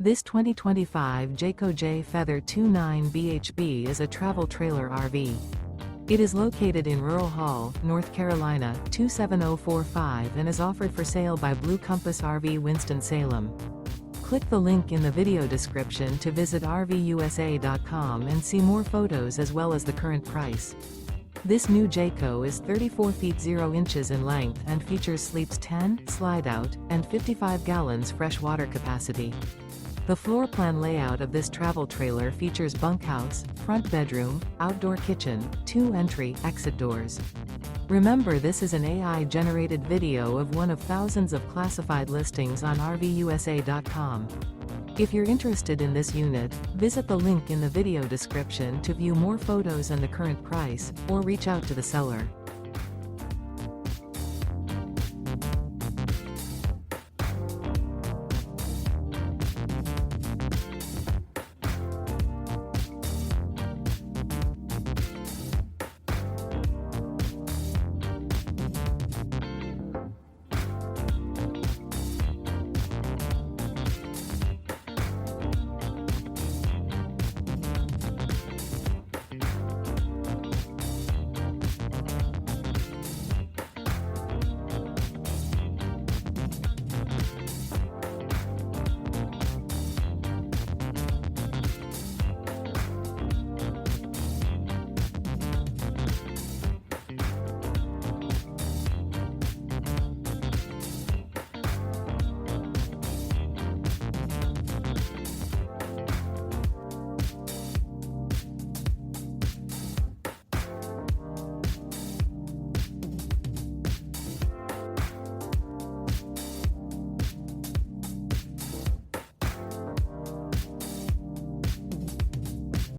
This 2025 Jayco Jay Feather 29 bhb is a travel trailer RV. It is located in Rural Hall, North Carolina, 27045 and is offered for sale by Blue Compass RV Winston, Salem. Click the link in the video description to visit RVUSA.com and see more photos as well as the current price. This new Jayco is 34 feet 0 inches in length and features sleeps 10, slide-out, and 55 gallons fresh water capacity. The floor plan layout of this travel trailer features bunkhouse, front bedroom, outdoor kitchen, 2 entry/exit doors. Remember, this is an AI-generated video of one of thousands of classified listings on RVUSA.com. If you're interested in this unit, visit the link in the video description to view more photos and the current price, or reach out to the seller.